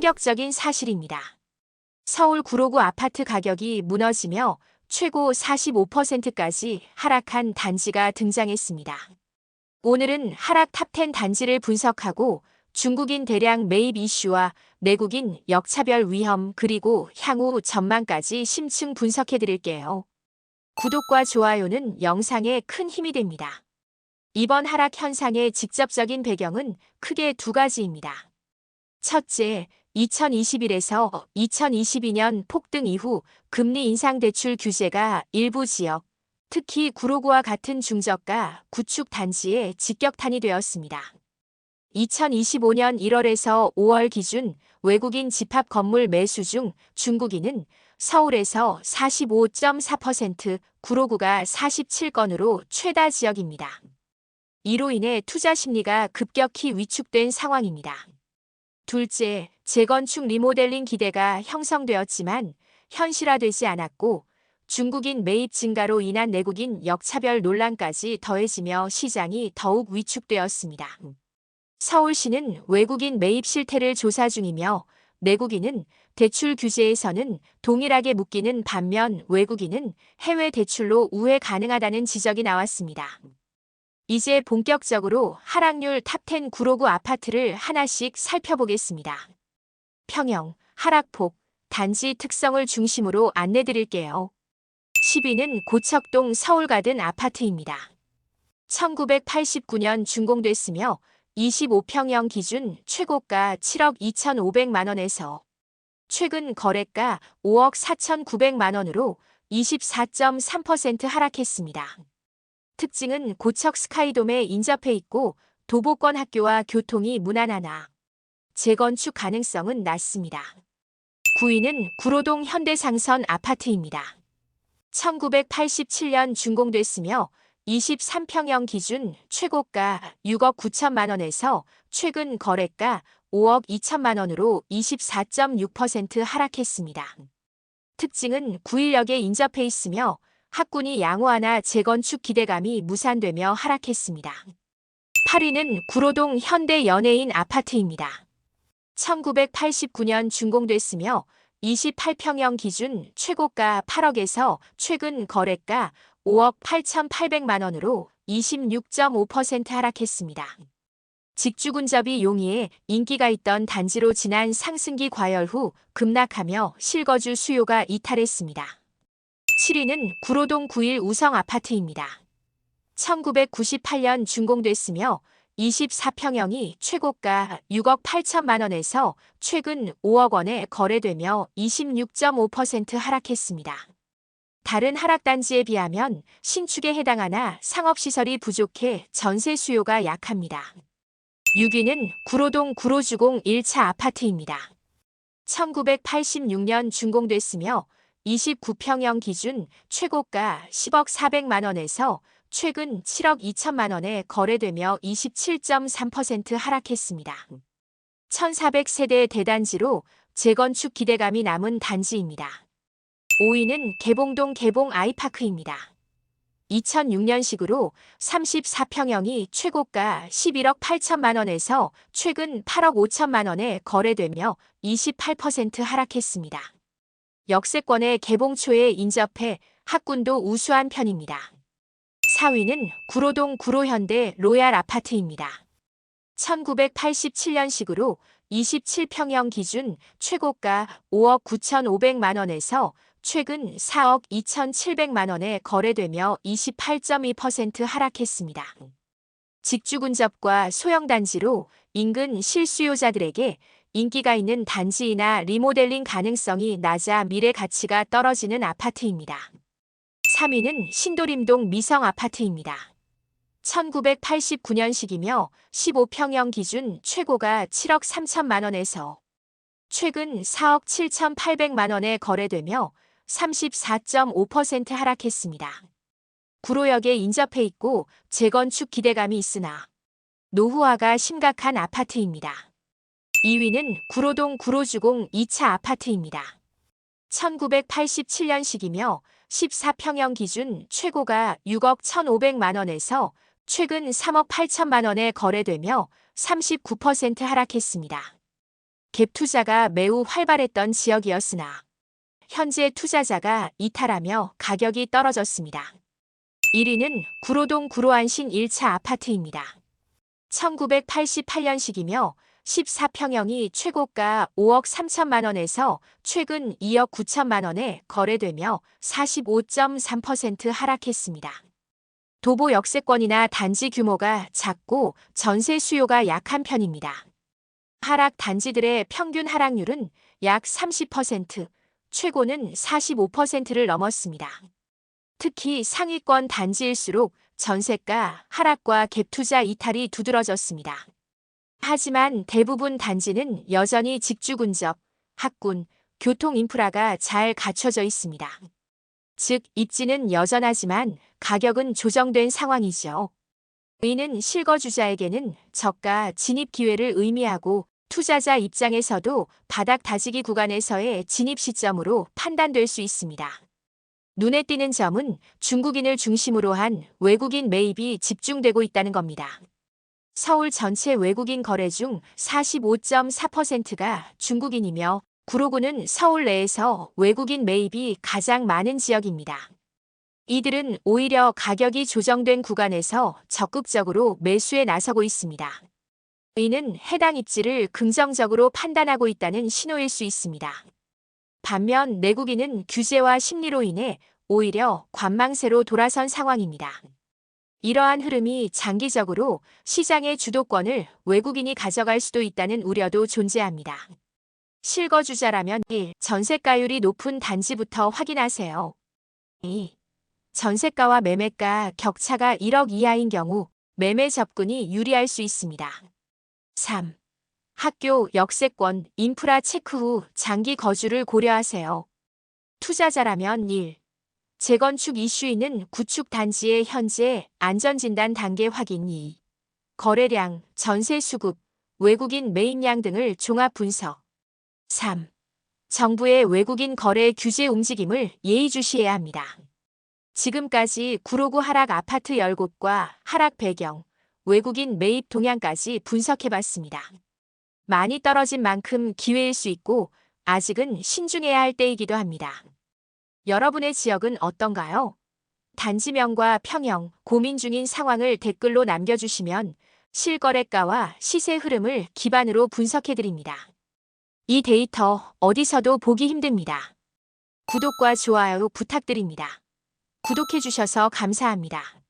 충격적인 사실입니다. 서울 구로구 아파트 가격이 무너지며 최고 45%까지 하락한 단지가 등장했습니다. 오늘은 하락 탑10 단지를 분석하고 중국인 대량 매입 이슈와 내국인 역차별 위험 그리고 향후 전망까지 심층 분석해 드릴게요. 구독과 좋아요는 영상에 큰 힘이 됩니다. 이번 하락 현상의 직접적인 배경은 크게 두 가지입니다. 첫째, 2021에서 2022년 폭등 이후 금리 인상 대출 규제가 일부 지역, 특히 구로구와 같은 중저가 구축 단지에 직격탄이 되었습니다. 2025년 1월에서 5월 기준 외국인 집합 건물 매수 중 중국인은 서울에서 45.4%, 구로구가 47건으로 최다 지역입니다. 이로 인해 투자 심리가 급격히 위축된 상황입니다. 둘째, 재건축 리모델링 기대가 형성되었지만 현실화되지 않았고 중국인 매입 증가로 인한 내국인 역차별 논란까지 더해지며 시장이 더욱 위축되었습니다. 서울시는 외국인 매입 실태를 조사 중이며 내국인은 대출 규제에서는 동일하게 묶이는 반면 외국인은 해외 대출로 우회 가능하다는 지적이 나왔습니다. 이제 본격적으로 하락률 탑10 구로구 아파트를 하나씩 살펴보겠습니다. 평형, 하락폭, 단지 특성을 중심으로 안내드릴게요. 10위는 고척동 서울가든 아파트입니다. 1989년 준공됐으며 25평형 기준 최고가 7억 2,500만 원에서 최근 거래가 5억 4,900만 원으로 24.3% 하락했습니다. 특징은 고척 스카이돔에 인접해 있고 도보권 학교와 교통이 무난하나 재건축 가능성은 낮습니다. 9위는 구로동 현대상선 아파트입니다. 1987년 준공됐으며 23평형 기준 최고가 6억 9천만 원에서 최근 거래가 5억 2천만 원으로 24.6% 하락했습니다. 특징은 구일역에 인접해 있으며 학군이 양호하나 재건축 기대감이 무산되며 하락했습니다. 8위는 구로동 현대연예인 아파트입니다. 1989년 준공됐으며 28평형 기준 최고가 8억에서 최근 거래가 5억 8,800만 원으로 26.5% 하락했습니다. 직주근접이 용이해 인기가 있던 단지로 지난 상승기 과열 후 급락하며 실거주 수요가 이탈했습니다. 7위는 구로동 9일 우성 아파트입니다. 1998년 준공됐으며 24평형이 최고가 6억 8천만 원에서 최근 5억 원에 거래되며 26.5% 하락했습니다. 다른 하락단지에 비하면 신축에 해당하나 상업시설이 부족해 전세 수요가 약합니다. 6위는 구로동 구로주공 1차 아파트입니다. 1986년 준공됐으며 29평형 기준 최고가 10억 400만 원에서 최근 7억 2천만 원에 거래되며 27.3% 하락했습니다. 1,400세대 대단지로 재건축 기대감이 남은 단지입니다. 5위는 개봉동 개봉 아이파크입니다. 2006년식으로 34평형이 최고가 11억 8천만 원에서 최근 8억 5천만 원에 거래되며 28% 하락했습니다. 역세권의 개봉 초에 인접해 학군도 우수한 편입니다. 4위는 구로동 구로현대 로얄 아파트입니다. 1987년식으로 27평형 기준 최고가 5억 9,500만 원에서 최근 4억 2,700만 원에 거래되며 28.2% 하락했습니다. 직주근접과 소형단지로 인근 실수요자들에게 인기가 있는 단지이나 리모델링 가능성이 낮아 미래 가치가 떨어지는 아파트입니다. 3위는 신도림동 미성 아파트입니다. 1989년식이며 15평형 기준 최고가 7억 3천만 원에서 최근 4억 7,800만 원에 거래되며 34.5% 하락했습니다. 구로역에 인접해 있고 재건축 기대감이 있으나 노후화가 심각한 아파트입니다. 2위는 구로동 구로주공 2차 아파트입니다. 1987년식이며 14평형 기준 최고가 6억 1,500만 원에서 최근 3억 8천만 원에 거래되며 39% 하락했습니다. 갭 투자가 매우 활발했던 지역이었으나 현재 투자자가 이탈하며 가격이 떨어졌습니다. 1위는 구로동 구로안신 1차 아파트입니다. 1988년식이며 14평형이 최고가 5억 3천만 원에서 최근 2억 9천만 원에 거래되며 45.3% 하락했습니다. 도보 역세권이나 단지 규모가 작고 전세 수요가 약한 편입니다. 하락 단지들의 평균 하락률은 약 30%, 최고는 45%를 넘었습니다. 특히 상위권 단지일수록 전세가 하락과 갭투자 이탈이 두드러졌습니다. 하지만 대부분 단지는 여전히 직주 근접, 학군, 교통 인프라가 잘 갖춰져 있습니다. 즉, 입지는 여전하지만 가격은 조정된 상황이죠. 이는 실거주자에게는 저가 진입 기회를 의미하고 투자자 입장에서도 바닥 다지기 구간에서의 진입 시점으로 판단될 수 있습니다. 눈에 띄는 점은 중국인을 중심으로 한 외국인 매입이 집중되고 있다는 겁니다. 서울 전체 외국인 거래 중 45.4%가 중국인이며 구로구는 서울 내에서 외국인 매입이 가장 많은 지역입니다. 이들은 오히려 가격이 조정된 구간에서 적극적으로 매수에 나서고 있습니다. 이는 해당 입지를 긍정적으로 판단하고 있다는 신호일 수 있습니다. 반면 내국인은 규제와 심리로 인해 오히려 관망세로 돌아선 상황입니다. 이러한 흐름이 장기적으로 시장의 주도권을 외국인이 가져갈 수도 있다는 우려도 존재합니다. 실거주자라면 1. 전세가율이 높은 단지부터 확인하세요. 2. 전세가와 매매가 격차가 1억 이하인 경우 매매 접근이 유리할 수 있습니다. 3. 학교, 역세권, 인프라 체크 후 장기 거주를 고려하세요. 투자자라면 1. 재건축 이슈 있는 구축 단지의 현재 안전진단 단계 확인. 2. 거래량, 전세 수급, 외국인 매입량 등을 종합 분석. 3. 정부의 외국인 거래 규제 움직임을 예의주시해야 합니다. 지금까지 구로구 하락 아파트 10곳과 하락 배경, 외국인 매입 동향까지 분석해봤습니다. 많이 떨어진 만큼 기회일 수 있고 아직은 신중해야 할 때이기도 합니다. 여러분의 지역은 어떤가요? 단지명과 평형, 고민 중인 상황을 댓글로 남겨주시면 실거래가와 시세 흐름을 기반으로 분석해드립니다. 이 데이터 어디서도 보기 힘듭니다. 구독과 좋아요 부탁드립니다. 구독해주셔서 감사합니다.